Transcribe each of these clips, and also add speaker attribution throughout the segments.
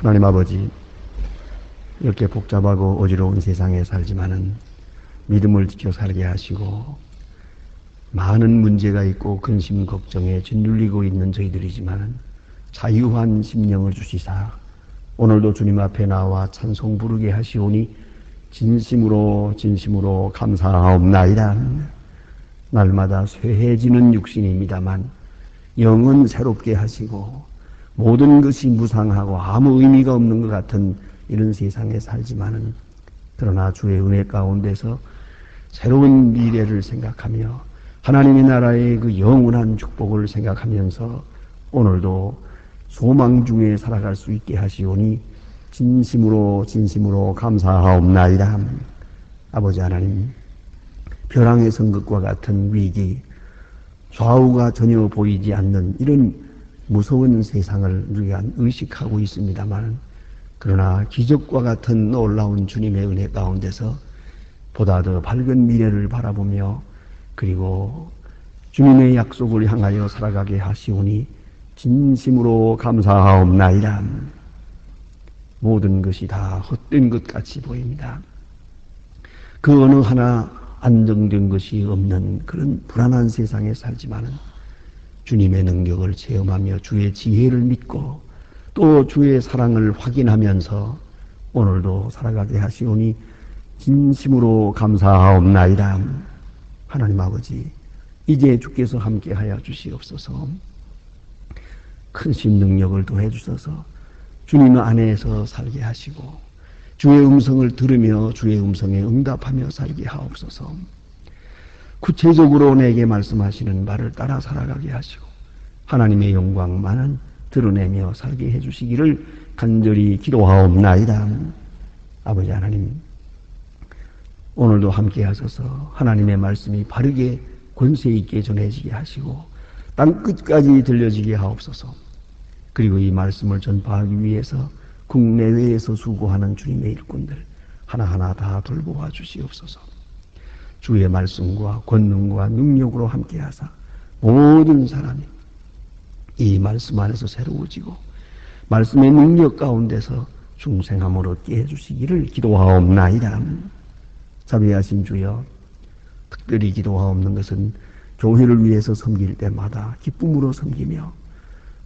Speaker 1: 하나님 아버지, 이렇게 복잡하고 어지러운 세상에 살지만은 믿음을 지켜 살게 하시고, 많은 문제가 있고 근심 걱정에 짓눌리고 있는 저희들이지만 자유한 심령을 주시사 오늘도 주님 앞에 나와 찬송 부르게 하시오니 진심으로 진심으로 감사하옵나이다. 날마다 쇠해지는 육신입니다만 영은 새롭게 하시고 모든 것이 무상하고 아무 의미가 없는 것 같은 이런 세상에 살지만은 그러나 주의 은혜 가운데서 새로운 미래를 생각하며 하나님의 나라의 그 영원한 축복을 생각하면서 오늘도 소망 중에 살아갈 수 있게 하시오니 진심으로 진심으로 감사하옵나이다. 아버지 하나님, 벼랑의 성급과 같은 위기, 좌우가 전혀 보이지 않는 이런 무서운 세상을 우리가 의식하고 있습니다만, 그러나 기적과 같은 놀라운 주님의 은혜 가운데서 보다 더 밝은 미래를 바라보며 그리고 주님의 약속을 향하여 살아가게 하시오니 진심으로 감사하옵나이다. 모든 것이 다 헛된 것 같이 보입니다. 그 어느 하나 안정된 것이 없는 그런 불안한 세상에 살지만은 주님의 능력을 체험하며 주의 지혜를 믿고 또 주의 사랑을 확인하면서 오늘도 살아가게 하시오니 진심으로 감사하옵나이다. 하나님 아버지, 이제 주께서 함께하여 주시옵소서. 큰 신능력을 더해 주셔서 주님 안에서 살게 하시고 주의 음성을 들으며 주의 음성에 응답하며 살게 하옵소서. 구체적으로 내게 말씀하시는 바를 따라 살아가게 하시고 하나님의 영광만은 드러내며 살게 해주시기를 간절히 기도하옵나이다. 아버지 하나님, 오늘도 함께 하셔서 하나님의 말씀이 바르게 권세 있게 전해지게 하시고 땅 끝까지 들려지게 하옵소서. 그리고 이 말씀을 전파하기 위해서 국내외에서 수고하는 주님의 일꾼들 하나하나 다 돌보아 주시옵소서. 주의 말씀과 권능과 능력으로 함께 하사 모든 사람이 이 말씀 안에서 새로워지고 말씀의 능력 가운데서 중생함을 얻게 해주시기를 기도하옵나이다. 자비하신 주여, 특별히 기도하옵는 것은 교회를 위해서 섬길 때마다 기쁨으로 섬기며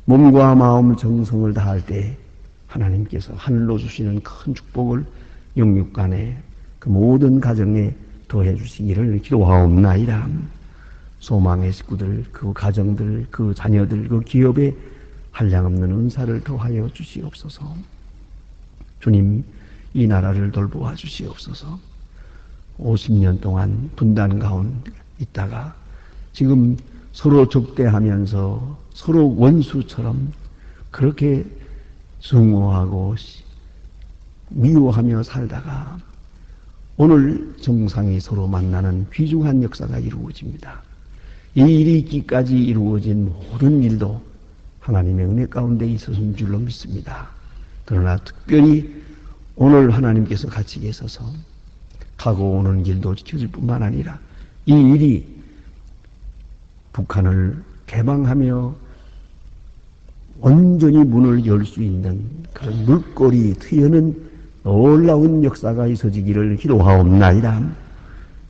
Speaker 1: 몸과 마음 정성을 다할 때 하나님께서 하늘로 주시는 큰 축복을 영육간에 그 모든 가정에 더해 주시기를 기도하옵나이다. 소망의 식구들, 그 가정들, 그 자녀들, 그 기업에 한량없는 은사를 더하여 주시옵소서. 주님, 이 나라를 돌보아 주시옵소서. 50년 동안 분단 가운데 있다가 지금 서로 적대하면서 서로 원수처럼 그렇게 증오하고 미워하며 살다가 오늘 정상이 서로 만나는 귀중한 역사가 이루어집니다. 이 일이 있기까지 이루어진 모든 일도 하나님의 은혜 가운데 있었은 줄로 믿습니다. 그러나 특별히 오늘 하나님께서 같이 계셔서 가고 오는 길도 지켜줄 뿐만 아니라 이 일이 북한을 개방하며 온전히 문을 열 수 있는 그런 물꼬리 트여는 놀라운 역사가 있어지기를 기도하옵나이다.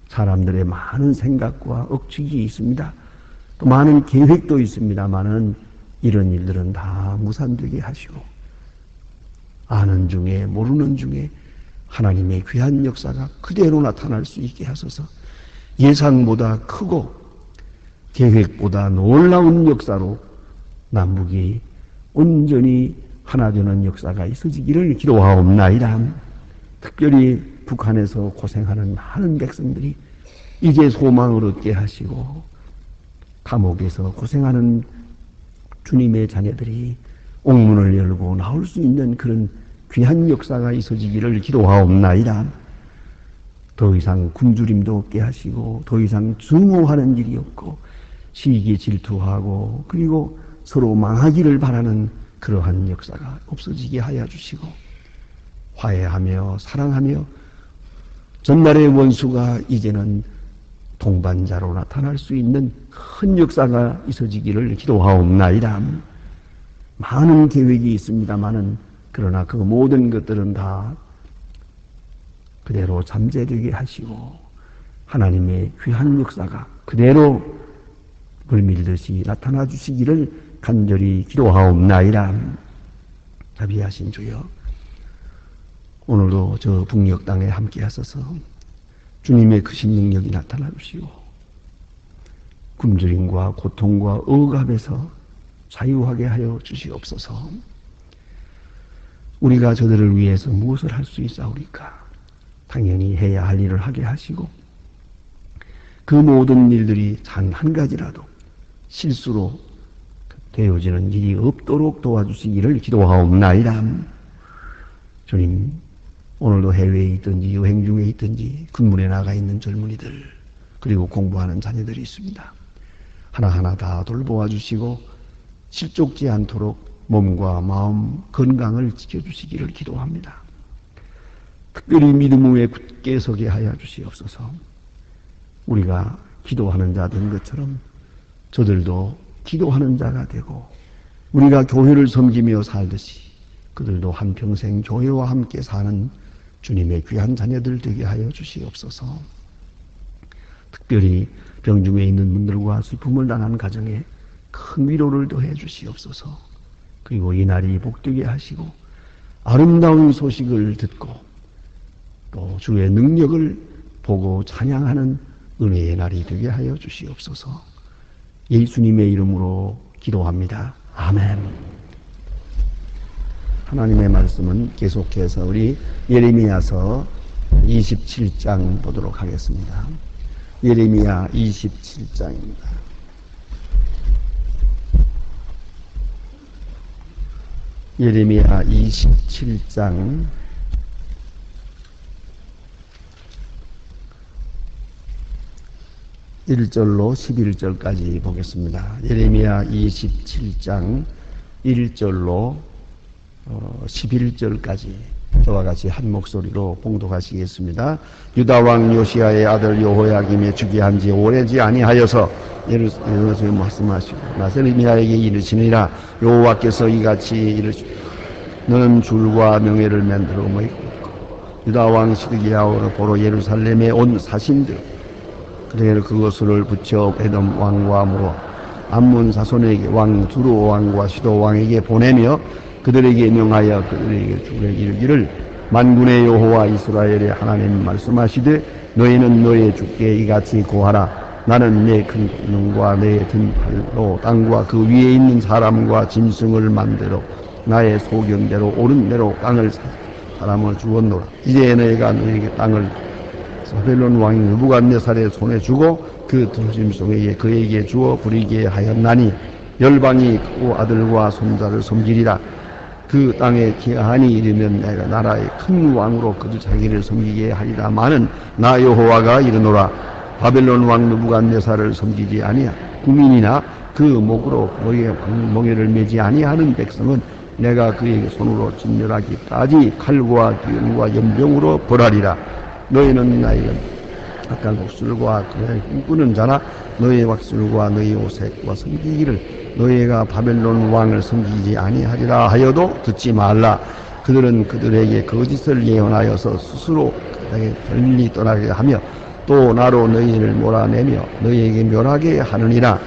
Speaker 1: 사람들의 많은 생각과 억측이 있습니다. 또 많은 계획도 있습니다만은 이런 일들은 다 무산되게 하시고 아는 중에 모르는 중에 하나님의 귀한 역사가 그대로 나타날 수 있게 하소서. 예상보다 크고 계획보다 놀라운 역사로 남북이 온전히 하나 되는 역사가 있어지기를 기도하옵나이다. 특별히 북한에서 고생하는 많은 백성들이 이제 소망을 얻게 하시고 감옥에서 고생하는 주님의 자녀들이 옥문을 열고 나올 수 있는 그런 귀한 역사가 있어지기를 기도하옵나이다. 더 이상 굶주림도 없게 하시고 더 이상 증오하는 일이 없고 시기 질투하고 그리고 서로 망하기를 바라는 그러한 역사가 없어지게 하여 주시고 화해하며 사랑하며 전날의 원수가 이제는 동반자로 나타날 수 있는 큰 역사가 있어지기를 기도하옵나이다. 많은 계획이 있습니다마는 그러나 그 모든 것들은 다 그대로 잠재되게 하시고 하나님의 귀한 역사가 그대로 물밀듯이 나타나 주시기를 간절히 기도하옵나이다. 자비하신 주여, 오늘도 저 북녘 땅에 함께 하소서 주님의 크신 능력이 나타나 주시고 굶주림과 고통과 억압에서 자유하게 하여 주시옵소서. 우리가 저들을 위해서 무엇을 할 수 있사오리까? 당연히 해야 할 일을 하게 하시고 그 모든 일들이 단 한 가지라도 실수로 되어지는 일이 없도록 도와주시기를 기도하옵나이다. 주님, 오늘도 해외에 있든지 여행 중에 있든지 군문에 나가 있는 젊은이들 그리고 공부하는 자녀들이 있습니다. 하나하나 다 돌보아 주시고 실족지 않도록 몸과 마음 건강을 지켜주시기를 기도합니다. 특별히 믿음 위에 굳게 서게 하여 주시옵소서. 우리가 기도하는 자 된 것처럼 저들도 기도하는 자가 되고 우리가 교회를 섬기며 살듯이 그들도 한평생 교회와 함께 사는 주님의 귀한 자녀들 되게 하여 주시옵소서. 특별히 병중에 있는 분들과 슬픔을 당한 가정에 큰 위로를 더해 주시옵소서. 그리고 이 날이 복되게 하시고 아름다운 소식을 듣고 또 주의 능력을 보고 찬양하는 은혜의 날이 되게 하여 주시옵소서. 예수님의 이름으로 기도합니다. 아멘. 하나님의 말씀은 계속해서 우리 예레미야서 27장 보도록 하겠습니다. 예레미야 27장입니다. 예레미야 27장 1절로 11절까지 보겠습니다. 예레미야 27장 1절로 11절까지 저와 같이 한 목소리로 봉독하시겠습니다. 유다왕 요시야의 아들 여호야김이 즉위한 지 오래지 아니하여서 예루살렘 말씀하시고 나세르미야에게 이르시니라. 여호와께서 이같이 이르시고 너는 줄과 명예를 만들어 모이고 유다왕 시드기야로 보러 예루살렘에 온 사신들 그대로 그것을 붙여 에돔 왕과 물어 암몬 사손에게 왕 두로 왕과 시도 왕에게 보내며 그들에게 명하여 그들에게 주게 이르기를 만군의 여호와 이스라엘의 하나님 말씀하시되 너희는 너의 주께 이같이 고하라. 나는 내 큰 능과 내 든 팔로 땅과 그 위에 있는 사람과 짐승을 만들어 나의 소견대로 옳은 대로 땅을 사람을 주었노라. 이제 너희가 너에게 땅을 바벨론 왕 느부갓네살의 손에 주고 그 들짐승에게 그에게 주어 부리게 하였나니 열방이 그 아들과 손자를 섬기리라. 그 땅에 기한이 이르면 내가 나라의 큰 왕으로 그들 자기를 섬기게 하리라마는 나 여호와가 이르노라. 바벨론 왕 느부갓네살을 섬기지 아니하 국민이나 그 목으로 멍에를 매지 아니하는 백성은 내가 그에게 손으로 진멸하기까지 칼과 기근과 연병으로 벌하리라. 너희는 나의 악한 곡술과 그의 꿈꾸는 자나 너의 왁술과 너의 오색과 섬기기를 너희가 바벨론 왕을 섬기지 아니하리라 하여도 듣지 말라. 그들은 그들에게 거짓을 예언하여서 스스로 그들에게 멀리 떠나게 하며 또 나로 너희를 몰아내며 너희에게 멸하게 하느니라.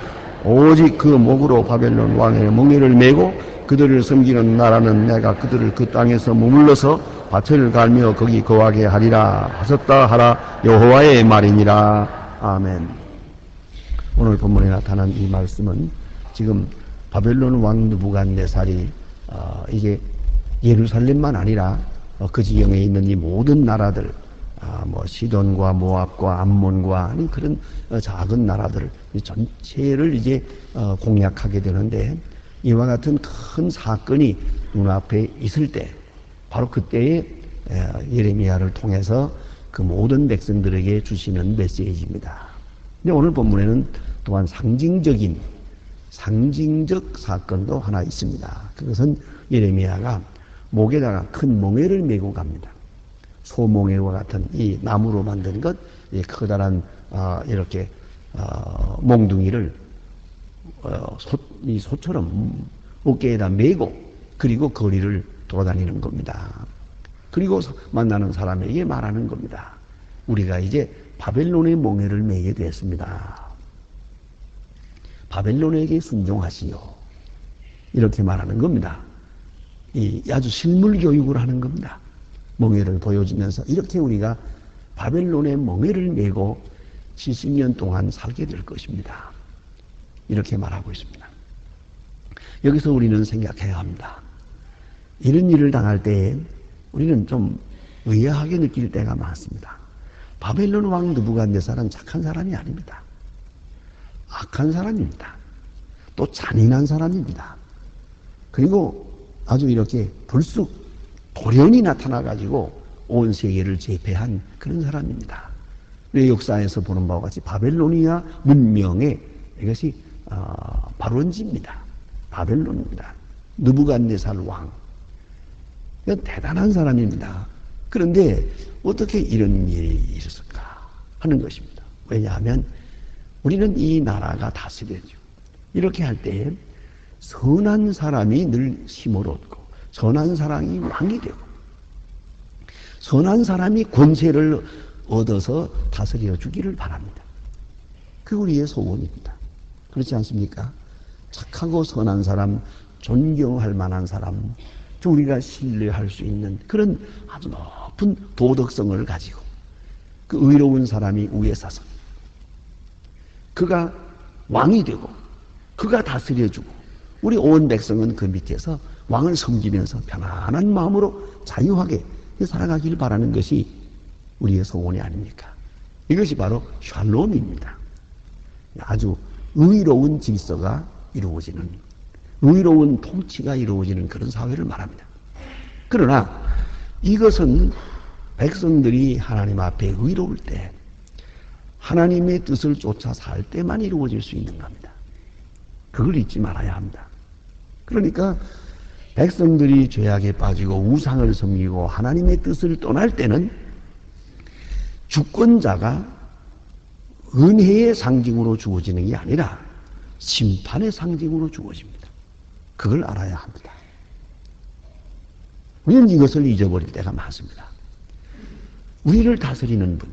Speaker 1: 오직 그 목으로 바벨론 왕의 멍에를 메고 그들을 섬기는 나라는 내가 그들을 그 땅에서 머물러서 밭을 갈며 거기 거하게 하리라 하셨다 하라 여호와의 말이니라. 아멘. 오늘 본문에 나타난 이 말씀은 지금 바벨론 왕 느부갓네살이 이게 예루살렘만 아니라 그 지경에 있는 이 모든 나라들 뭐 시돈과 모압과 암몬과 아니 그런 작은 나라들 전체를 이제 공략하게 되는데 이와 같은 큰 사건이 눈앞에 있을 때 바로 그때에 예레미야를 통해서 그 모든 백성들에게 주시는 메시지입니다. 근데 오늘 본문에는 또한 상징적 사건도 하나 있습니다. 그것은 예레미야가 목에다가 큰 멍에를 메고 갑니다. 소멍에와 같은 이 나무로 만든 것, 이 커다란 이렇게 몽둥이를 이 소처럼 어깨에다 메고 그리고 거리를 돌아다니는 겁니다. 그리고 만나는 사람에게 말하는 겁니다. 우리가 이제 바벨론의 멍에를 매게 됐습니다. 바벨론에게 순종하시오. 이렇게 말하는 겁니다. 이 아주 실물 교육을 하는 겁니다. 멍에를 보여주면서 이렇게 우리가 바벨론의 멍에를 메고 70년 동안 살게 될 것입니다. 이렇게 말하고 있습니다. 여기서 우리는 생각해야 합니다. 이런 일을 당할 때 우리는 좀 의아하게 느낄 때가 많습니다. 바벨론 왕 느부갓네살은 착한 사람이 아닙니다. 악한 사람입니다. 또 잔인한 사람입니다. 그리고 아주 이렇게 불쑥 돌연히 나타나가지고 온 세계를 제패한 그런 사람입니다. 우리 역사에서 보는 바와 같이 바벨로니아 문명의 이것이 발원지입니다. 바벨론입니다. 느부갓네살 왕. 대단한 사람입니다. 그런데 어떻게 이런 일이 있었을까 하는 것입니다. 왜냐하면 우리는 이 나라가 다스려져. 이렇게 할 때 선한 사람이 늘 힘을 얻고 선한 사람이 왕이 되고 선한 사람이 권세를 얻어서 다스려 주기를 바랍니다. 그 우리의 소원입니다. 그렇지 않습니까? 착하고 선한 사람, 존경할 만한 사람, 우리가 신뢰할 수 있는 그런 아주 높은 도덕성을 가지고 그 의로운 사람이 위에 서서 그가 왕이 되고 그가 다스려주고 우리 온 백성은 그 밑에서 왕을 섬기면서 편안한 마음으로 자유하게 살아가길 바라는 것이 우리의 소원이 아닙니까? 이것이 바로 샬롬입니다. 아주 의로운 질서가 이루어지는, 의로운 통치가 이루어지는 그런 사회를 말합니다. 그러나 이것은 백성들이 하나님 앞에 의로울 때, 하나님의 뜻을 쫓아 살 때만 이루어질 수 있는 겁니다. 그걸 잊지 말아야 합니다. 그러니까 백성들이 죄악에 빠지고 우상을 섬기고 하나님의 뜻을 떠날 때는 주권자가 은혜의 상징으로 주어지는 게 아니라 심판의 상징으로 주어집니다. 그걸 알아야 합니다. 우리는 이것을 잊어버릴 때가 많습니다. 우리를 다스리는 분,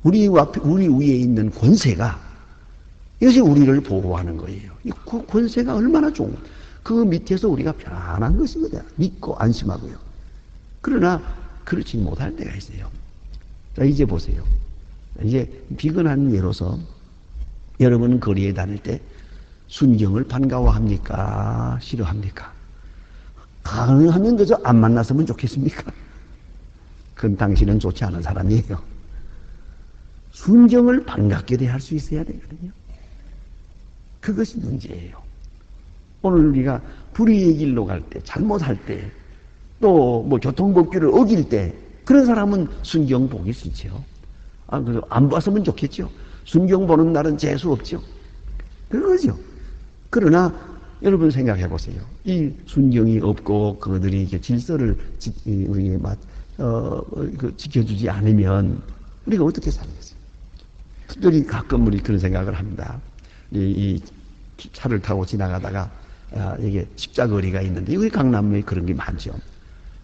Speaker 1: 우리 위에 있는 권세가 이것이 우리를 보호하는 거예요. 그 권세가 얼마나 좋은, 그 밑에서 우리가 편안한 것이거든요. 믿고 안심하고요. 그러나 그렇지 못할 때가 있어요. 자, 이제 보세요. 이제 비근한 예로서 여러분 거리에 다닐 때 순경을 반가워합니까? 싫어합니까? 가능하면 그저 안 만났으면 좋겠습니까? 그건 당신은 좋지 않은 사람이에요. 순경을 반갑게 대할 수 있어야 되거든요. 그것이 문제예요. 오늘 우리가 불의의 길로 갈 때, 잘못할 때, 또 뭐 교통법규를 어길 때 그런 사람은 순경 보기 싫죠. 그래서 안 봤으면 좋겠죠. 순경 보는 날은 재수 없죠. 그거죠. 그러나 여러분 생각해 보세요. 이 순경이 없고 그들이 질서를 우리에게 지켜주지 않으면 우리가 어떻게 살겠어요? 특별히 가끔 우리 그런 생각을 합니다. 이 차를 타고 지나가다가 이게 십자거리가 있는데 여기 강남에 그런 게 많죠.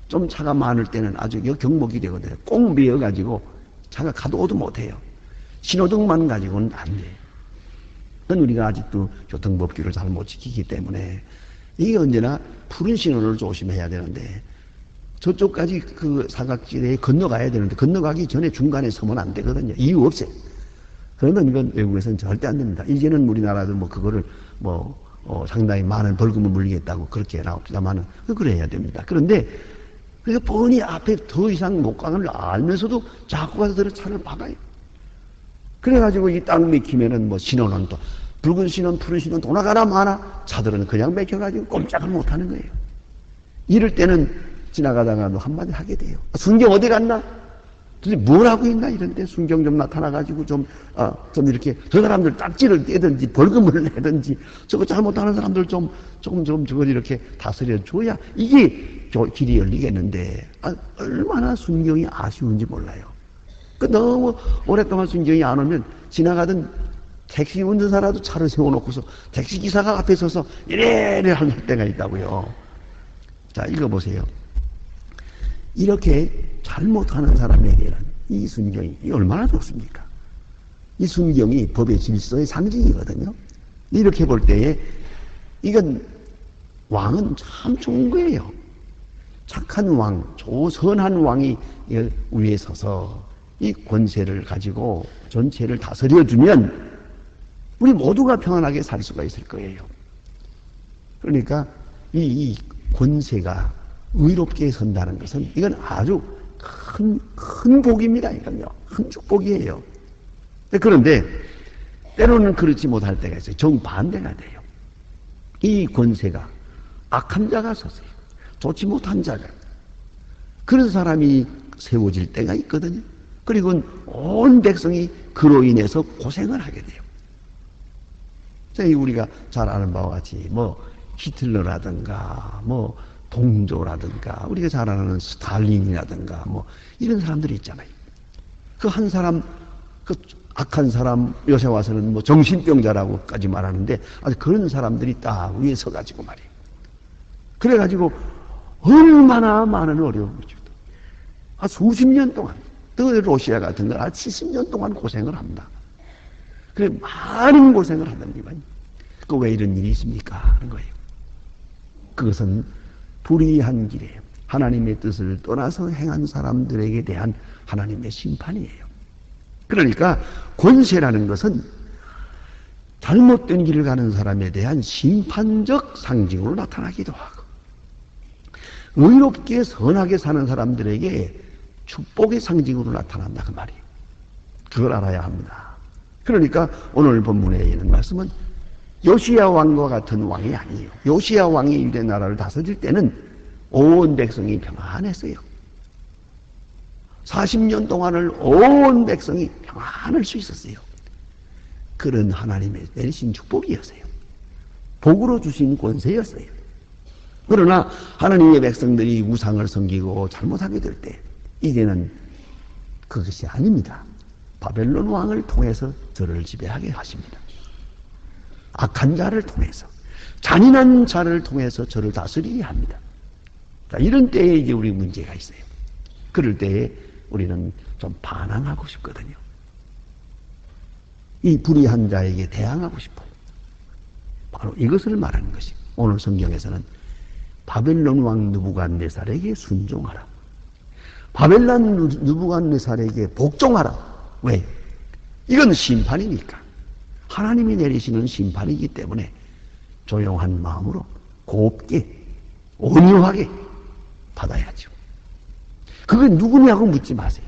Speaker 1: 좀 차가 많을 때는 아주 경목이 되거든요. 꼭 매여가지고 차가 가도 오도 못해요. 신호등만 가지고는 안 돼요. 그건 우리가 아직도 교통법규를 잘 못 지키기 때문에 이게 언제나 푸른 신호를 조심해야 되는데 저쪽까지 그 사각지대에 건너가야 되는데 건너가기 전에 중간에 서면 안 되거든요. 이유 없어요. 그러면 이건 외국에서는 절대 안 됩니다. 이제는 우리나라도 뭐 그거를 상당히 많은 벌금을 물리겠다고 그렇게 나옵니다만은 그래야 됩니다. 그런데 그래서 뻔히 앞에 더 이상 못 가는 걸 알면서도 자꾸 가서 차를 박아요. 그래가지고 이 땅 맥히면은 뭐 신호는 또 붉은 신호는 푸른 신호는 돌아가나 마나 차들은 그냥 맥혀가지고 꼼짝을 못 하는 거예요. 이럴 때는 지나가다가도 한마디 하게 돼요. 순경 어디 갔나? 도대체 뭘 하고 있나? 이런데 순경 좀 나타나가지고 좀 이렇게 저 사람들 딱지를 떼든지 벌금을 내든지 저거 잘못하는 사람들 조금 저걸 이렇게 다스려 줘야 이게 길이 열리겠는데 얼마나 순경이 아쉬운지 몰라요. 너무 오랫동안 순경이 안 오면 지나가던 택시 운전사라도 차를 세워놓고서 택시기사가 앞에 서서 이래를 할 때가 있다고요. 자, 읽어보세요. 이렇게 잘못하는 사람에게는 이 순경이 얼마나 좋습니까? 이 순경이 법의 질서의 상징이거든요. 이렇게 볼 때에 이건 왕은 참 좋은 거예요. 착한 왕, 선한 왕이 위에 서서 이 권세를 가지고 전체를 다스려주면 우리 모두가 평안하게 살 수가 있을 거예요. 그러니까 이 권세가 의롭게 선다는 것은 이건 아주 큰 복입니다. 이건요. 큰 축복이에요. 그런데 때로는 그렇지 못할 때가 있어요. 정반대가 돼요. 이 권세가 악한 자가 섰어요. 좋지 못한 자가. 그런 사람이 세워질 때가 있거든요. 그리고 온 백성이 그로 인해서 고생을 하게 돼요. 우리가 잘 아는 바와 같이 히틀러라든가 동조라든가 우리가 잘 아는 스탈린이라든가 이런 사람들이 있잖아요. 그 한 사람, 그 악한 사람 요새 와서는 정신병자라고까지 말하는데 아주 그런 사람들이 딱 위에 서가지고 말이에요. 그래가지고 얼마나 많은 어려움을 주도 수십 년 동안 또 러시아 같은 건 70년 동안 고생을 합니다. 그래 많은 고생을 하더니만 그 왜 이런 일이 있습니까? 하는 거예요. 그것은 불의한 길에 하나님의 뜻을 떠나서 행한 사람들에게 대한 하나님의 심판이에요. 그러니까 권세라는 것은 잘못된 길을 가는 사람에 대한 심판적 상징으로 나타나기도 하고 의롭게 선하게 사는 사람들에게 축복의 상징으로 나타난다 그 말이에요. 그걸 알아야 합니다. 그러니까 오늘 본문에 있는 말씀은 요시야 왕과 같은 왕이 아니에요. 요시야 왕이 유대 나라를 다스릴 때는 온 백성이 평안했어요. 40년 동안을 온 백성이 평안할 수 있었어요. 그런 하나님의 내리신 축복이었어요. 복으로 주신 권세였어요. 그러나 하나님의 백성들이 우상을 섬기고 잘못하게 될 때 이제는 그것이 아닙니다. 바벨론 왕을 통해서 저를 지배하게 하십니다. 악한 자를 통해서, 잔인한 자를 통해서 저를 다스리게 합니다. 자, 이런 때에 이제 우리 문제가 있어요. 그럴 때에 우리는 좀 반항하고 싶거든요. 이 불의한 자에게 대항하고 싶어요. 바로 이것을 말하는 것이 오늘 성경에서는 바벨론 왕 느부갓네살에게 순종하라. 바벨론 느부갓네살에게 복종하라. 왜? 이건 심판이니까. 하나님이 내리시는 심판이기 때문에 조용한 마음으로 곱게 온유하게 받아야죠. 그게 누구냐고 묻지 마세요.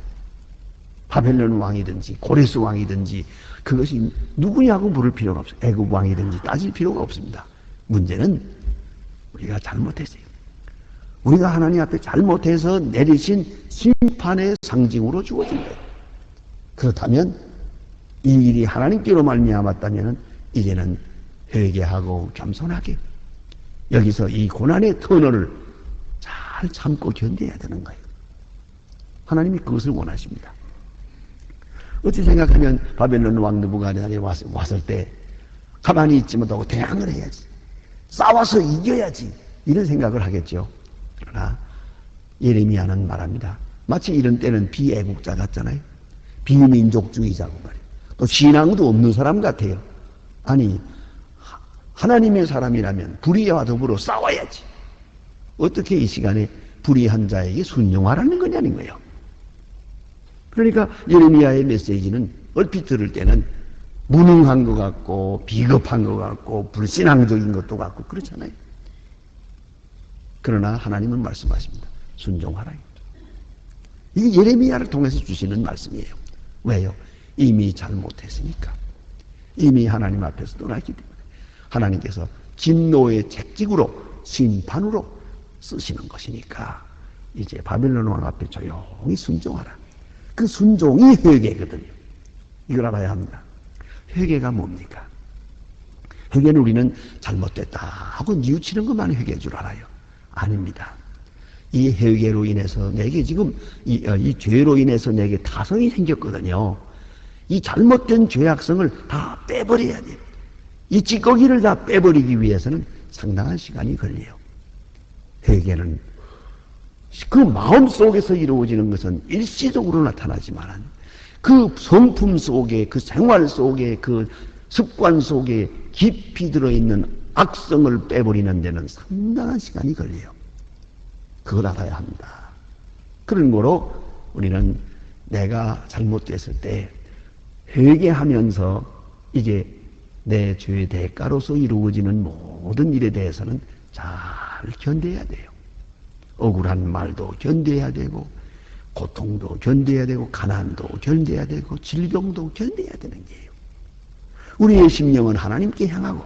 Speaker 1: 바벨론 왕이든지 고레스 왕이든지 그것이 누구냐고 물을 필요가 없어요. 애굽 왕이든지 따질 필요가 없습니다. 문제는 우리가 잘못했어요. 우리가 하나님 앞에 잘못해서 내리신 심판의 상징으로 주어진 거예요. 그렇다면 이 일이 하나님께로 말미암았다면 이제는 회개하고 겸손하게 여기서 이 고난의 터널을 잘 참고 견뎌야 되는 거예요. 하나님이 그것을 원하십니다. 어찌 생각하면 바벨론 왕 느부갓네살이 왔을 때 가만히 있지 못하고 대항을 해야지, 싸워서 이겨야지 이런 생각을 하겠죠. 그러나 예레미야는 말합니다. 마치 이런 때는 비애국자 같잖아요. 비민족주의자고 말이에요. 또 신앙도 없는 사람 같아요. 아니 하나님의 사람이라면 불의와 더불어 싸워야지. 어떻게 이 시간에 불의한 자에게 순종하라는 거냐는 거예요. 그러니까 예레미야의 메시지는 얼핏 들을 때는 무능한 것 같고 비겁한 것 같고 불신앙적인 것도 같고 그렇잖아요. 그러나 하나님은 말씀하십니다. 순종하라. 이게 예레미야를 통해서 주시는 말씀이에요. 왜요? 이미 잘못했으니까. 이미 하나님 앞에서 떠났기 때문에 하나님께서 진노의 책직으로 심판으로 쓰시는 것이니까 이제 바벨론 왕 앞에 조용히 순종하라. 그 순종이 회개거든요. 이걸 알아야 합니다. 회개가 뭡니까? 회개는 우리는 잘못됐다 하고 뉘우치는 것만 회개인 줄 알아요. 아닙니다. 이 회개로 인해서 내게 지금 이 죄로 인해서 내게 타성이 생겼거든요. 이 잘못된 죄악성을 다 빼버려야 돼요. 이 찌꺼기를 다 빼버리기 위해서는 상당한 시간이 걸려요. 회개는 그 마음 속에서 이루어지는 것은 일시적으로 나타나지만 그 성품 속에, 그 생활 속에, 그 습관 속에 깊이 들어있는 악성을 빼버리는 데는 상당한 시간이 걸려요. 그걸 알아야 합니다. 그런 거로 우리는 내가 잘못됐을 때 회개하면서 이게 내 죄의 대가로서 이루어지는 모든 일에 대해서는 잘 견뎌야 돼요. 억울한 말도 견뎌야 되고, 고통도 견뎌야 되고, 가난도 견뎌야 되고, 질병도 견뎌야 되는 게예요. 우리의 심령은 하나님께 향하고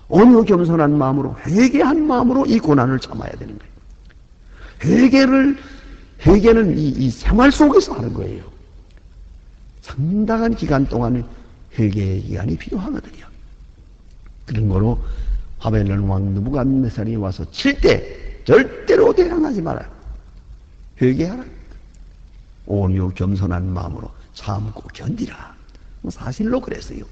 Speaker 1: 온유 겸손한 마음으로, 회개한 마음으로 이 고난을 참아야 되는 거예요. 회개는 이 생활 속에서 하는 거예요. 상당한 기간 동안 회개의 기간이 필요하거든요. 그런 거로 바벨론 왕 느부갓네살이 와서 칠 때 절대로 대항하지 말아요. 회개하라. 온유 겸손한 마음으로 참고 견디라. 사실로 그랬어요.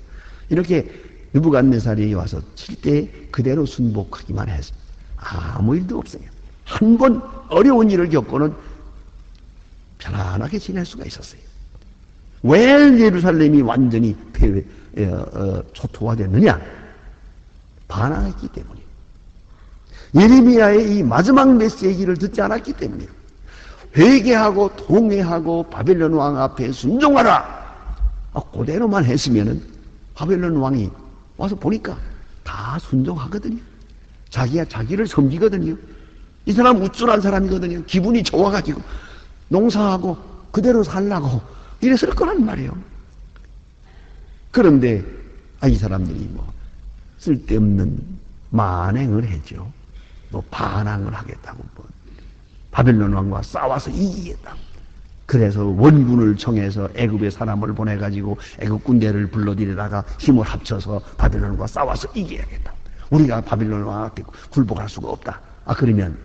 Speaker 1: 이렇게 느부갓네살이 와서 칠 때 그대로 순복하기만 해서 아무 일도 없어요. 한 번 어려운 일을 겪고는 편안하게 지낼 수가 있었어요. 왜 예루살렘이 완전히 초토화됐느냐? 반항했기 때문이에요. 예레미야의 이 마지막 메시지를 듣지 않았기 때문이에요. 회개하고 통회하고 바벨론 왕 앞에 순종하라. 그대로만 했으면은 바벨론 왕이 와서 보니까 다 순종하거든요. 자기가 자기를 섬기거든요. 이 사람 우쭐한 사람이거든요. 기분이 좋아가지고 농사하고 그대로 살라고 이랬을 거란 말이에요. 그런데 이 사람들이 쓸데없는 만행을 했죠. 반항을 하겠다고 바벨론 왕과 싸워서 이기겠다고. 그래서 원군을 청해서 애굽의 사람을 보내가지고 애굽 군대를 불러들여다가 힘을 합쳐서 바벨론과 싸워서 이겨야겠다. 우리가 바벨론 왕한테 굴복할 수가 없다. 그러면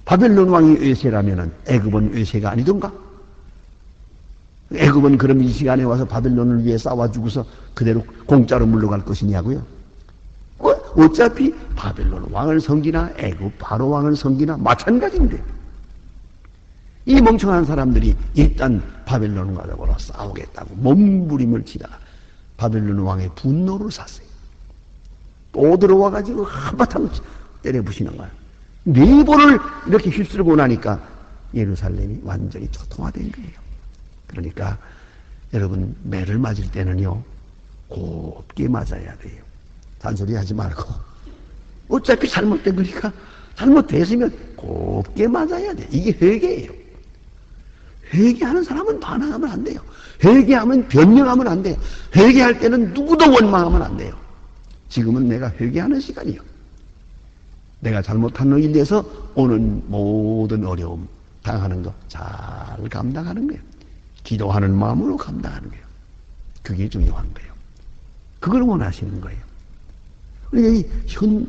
Speaker 1: 바벨론 왕이 외세라면은 애굽은 외세가 아니던가? 애굽은 그럼 이 시간에 와서 바벨론을 위해 싸워주고서 그대로 공짜로 물러갈 것이냐고요? 어차피 바벨론 왕을 섬기나 애굽 바로 왕을 섬기나 마찬가지인데, 이 멍청한 사람들이 일단 바벨론 가자고 싸우겠다고 몸부림을 치다가 바벨론 왕의 분노를 샀어요. 또 들어와가지고 한바탕 때려부시는 거예요. 네 번을 이렇게 휩쓸고 나니까 예루살렘이 완전히 초토화된 거예요. 그러니까 여러분, 매를 맞을 때는요 곱게 맞아야 돼요. 잔소리 하지 말고, 어차피 잘못된 거니까 잘못됐으면 곱게 맞아야 돼. 이게 회개예요. 회개하는 사람은 반항하면 안 돼요. 회개하면 변명하면 안 돼요. 회개할 때는 누구도 원망하면 안 돼요. 지금은 내가 회개하는 시간이요. 내가 잘못한 일에 대해서 오는 모든 어려움 당하는 거 잘 감당하는 거예요. 기도하는 마음으로 감당하는 거예요. 그게 중요한 거예요. 그걸 원하시는 거예요. 우리가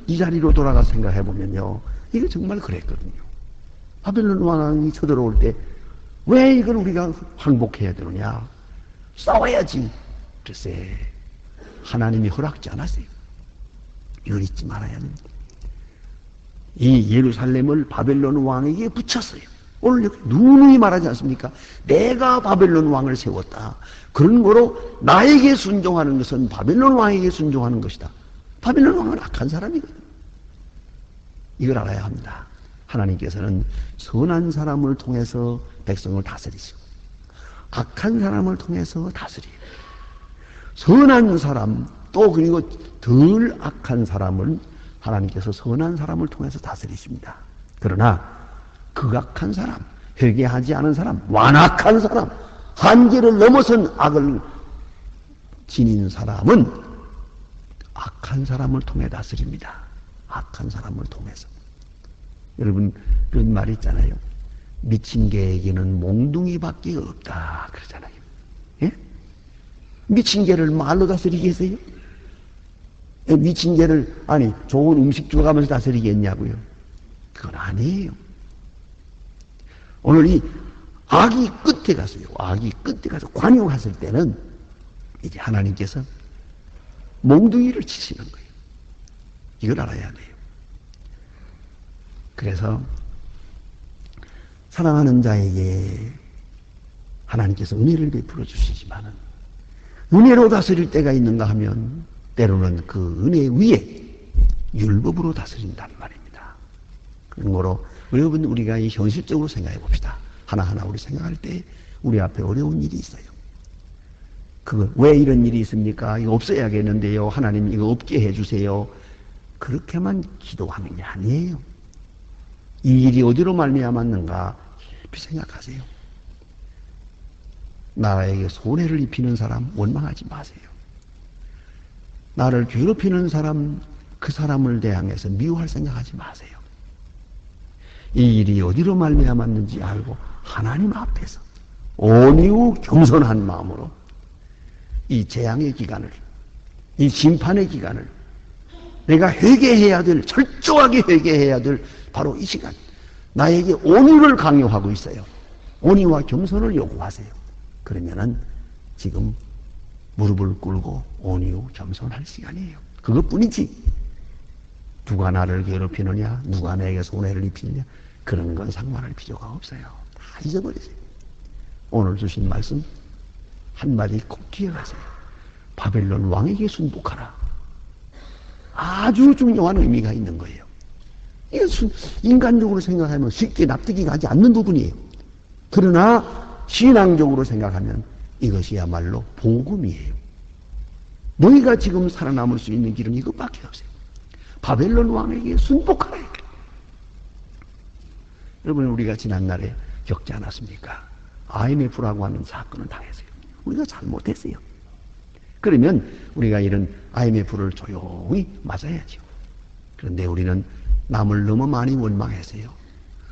Speaker 1: 이 자리로 돌아가 생각해 보면요, 이게 정말 그랬거든요. 바벨론 왕이 쳐들어올 때 왜 이걸 우리가 항복해야 되느냐? 싸워야지. 글쎄, 하나님이 허락지 않았어요. 이걸 잊지 말아야 됩니다. 이 예루살렘을 바벨론 왕에게 붙였어요. 오늘 누누이 말하지 않습니까? 내가 바벨론 왕을 세웠다. 그런 거로 나에게 순종하는 것은 바벨론 왕에게 순종하는 것이다. 바벨론 왕은 악한 사람이거든요. 이걸 알아야 합니다. 하나님께서는 선한 사람을 통해서 백성을 다스리시고 악한 사람을 통해서 다스려요. 선한 사람 또 그리고 덜 악한 사람은 하나님께서 선한 사람을 통해서 다스리십니다. 그러나 극악한 사람, 회개하지 않은 사람, 완악한 사람, 한계를 넘어선 악을 지닌 사람은 악한 사람을 통해 다스립니다. 악한 사람을 통해서. 여러분, 그런 말이 있잖아요. 미친 개에게는 몽둥이밖에 없다 그러잖아요. 예? 미친 개를 말로 다스리겠어요? 미친 개를 좋은 음식 주어가면서 다스리겠냐고요? 그건 아니에요. 오늘 이 악이 끝에 갔어요. 악이 끝에 가서 관용했을 때는 이제 하나님께서 몽둥이를 치시는 거예요. 이걸 알아야 돼요. 그래서 사랑하는 자에게 하나님께서 은혜를 베풀어 주시지만은 은혜로 다스릴 때가 있는가 하면 때로는 그 은혜 위에 율법으로 다스린단 말입니다. 그러므로 여러분 우리가 이 현실적으로 생각해 봅시다. 하나하나 우리 생각할 때 우리 앞에 어려운 일이 있어요. 그거 왜 이런 일이 있습니까? 이거 없어야겠는데요. 하나님 이거 없게 해주세요. 그렇게만 기도하는 게 아니에요. 이 일이 어디로 말미암았는가 깊이 생각하세요. 나에게 손해를 입히는 사람 원망하지 마세요. 나를 괴롭히는 사람, 그 사람을 대항해서 미워할 생각하지 마세요. 이 일이 어디로 말미암았는지 알고 하나님 앞에서 온유 겸손한 마음으로 이 재앙의 기간을, 이 심판의 기간을 내가 회개해야 될, 철저하게 회개해야 될 바로 이 시간, 나에게 온유를 강요하고 있어요. 온유와 겸손을 요구하세요. 그러면은 지금 무릎을 꿇고 온유 겸손할 시간이에요. 그것뿐이지. 누가 나를 괴롭히느냐, 누가 내게 손해를 입히느냐, 그런 건 상관할 필요가 없어요. 다 잊어버리세요. 오늘 주신 말씀 한마디 꼭 기억하세요. 바벨론 왕에게 순복하라. 아주 중요한 의미가 있는 거예요. 이게 인간적으로 생각하면 쉽게 납득이 가지 않는 부분이에요. 그러나 신앙적으로 생각하면 이것이야말로 복음이에요. 너희가 지금 살아남을 수 있는 길은 이것밖에 없어요. 바벨론 왕에게 순복하라. 여러분 우리가 지난날에 겪지 않았습니까? IMF라고 하는 사건을 당했어요. 우리가 잘못했어요. 그러면 우리가 이런 IMF를 조용히 맞아야죠. 그런데 우리는 남을 너무 많이 원망했어요.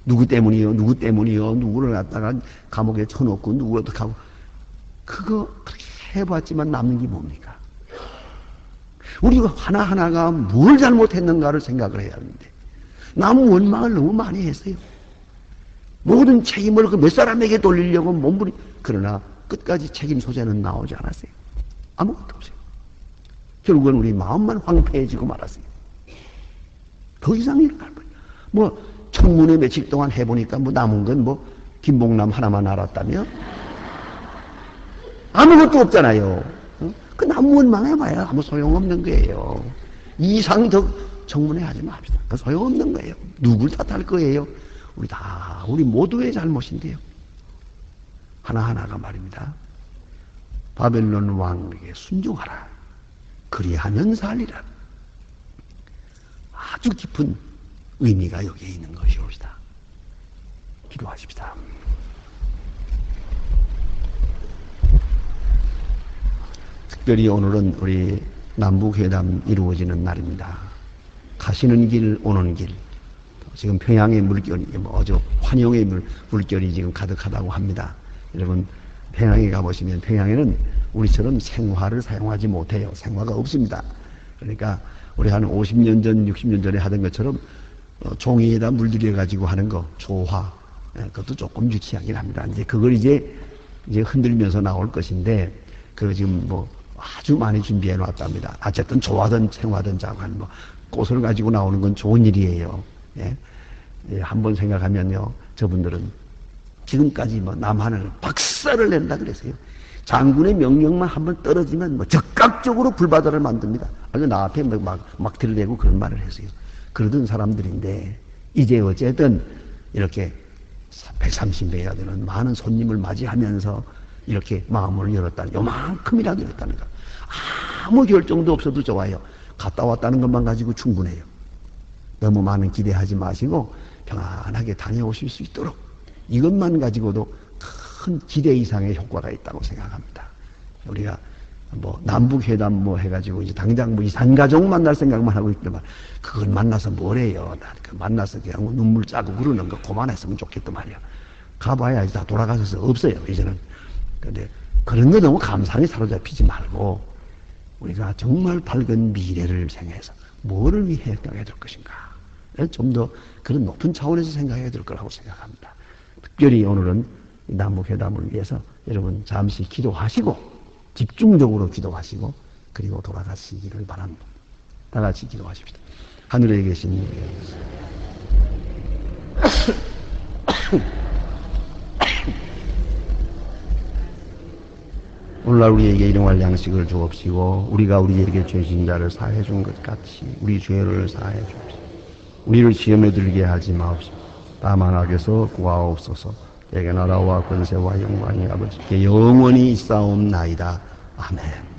Speaker 1: 누구 때문이요? 누구 때문이요? 누구를 갖다가 감옥에 쳐놓고 누구 어떻게 하고. 그거 그렇게 해봤지만 남는 게 뭡니까? 우리가 하나하나가 뭘 잘못했는가를 생각을 해야 하는데 남 원망을 너무 많이 했어요. 모든 책임을 그 몇 사람에게 돌리려고 몸부림. 그러나 끝까지 책임 소재는 나오지 않았어요. 아무것도 없어요. 결국은 우리 마음만 황폐해지고 말았어요. 더 이상 일어날 거예요. 뭐 청문회 며칠 동안 해보니까 뭐 남은 건 뭐 김봉남 하나만 알았다며? 아무것도 없잖아요. 그 남 원망해봐야 아무 소용없는 거예요. 이상 더 청문회 하지 맙시다. 그 소용없는 거예요. 누굴 탓할 거예요? 우리 모두의 잘못인데요. 하나하나가 말입니다. 바벨론 왕에게 순종하라. 그리하면 살리라. 아주 깊은 의미가 여기에 있는 것이옵니다. 기도하십시다. 특별히 오늘은 우리 남북회담 이루어지는 날입니다. 가시는 길, 오는 길. 지금 평양의 물결이, 아주 환영의 물결이 지금 가득하다고 합니다. 여러분, 평양에 가보시면 평양에는 우리처럼 생화를 사용하지 못해요. 생화가 없습니다. 그러니까 우리 한 50년 전, 60년 전에 하던 것처럼 종이에다 물들여가지고 하는 거, 조화. 그것도 조금 유치하긴 합니다. 이제 그걸 이제 흔들면서 나올 것인데, 그거 지금 뭐 아주 많이 준비해 놨답니다. 어쨌든 조화든 생화든 자관, 꽃을 가지고 나오는 건 좋은 일이에요. 예. 한번 생각하면요, 저분들은 지금까지 남한을 박살을 낸다 그랬어요. 장군의 명령만 한번 떨어지면 적극적으로 불바다를 만듭니다. 아주 나 앞에 막 들이대고 그런 말을 했어요. 그러던 사람들인데, 이제 어쨌든 이렇게 130명이나 되는 많은 손님을 맞이하면서 이렇게 마음을 열었다는, 요만큼이라도 열었다는 거. 아무 결정도 없어도 좋아요. 갔다 왔다는 것만 가지고 충분해요. 너무 많은 기대하지 마시고 평안하게 다녀오실 수 있도록 이것만 가지고도 큰 기대 이상의 효과가 있다고 생각합니다. 우리가 남북회담 해가지고 이제 당장 이산가족 만날 생각만 하고 있더만 그걸 만나서 뭐래요. 만나서 그냥 눈물 짜고 그러는 거 그만했으면 좋겠단 말이야. 가봐야 다 돌아가셔서 없어요, 이제는. 근데 그런 거 너무 감상에 사로잡히지 말고 우리가 정말 밝은 미래를 생각해서 뭐를 위해 생각해야 될 것인가. 좀 더 그런 높은 차원에서 생각해야 될 거라고 생각합니다. 특별히 오늘은 남북회담을 위해서 여러분 잠시 기도하시고 집중적으로 기도하시고 그리고 돌아가시기를 바랍니다. 다 같이 기도하십시다. 하늘에 계신 오늘날 우리에게 일용할 양식을 주옵시고 우리가 우리에게 죄진 자를 사해 준 것 같이 우리 죄를 사해 주옵시고 우리를 시험에 들게 하지 마옵시고 다만 악에서 구하옵소서. 내게 나라와 권세와 영광이 아버지께 영원히 있사옵나이다. 아멘.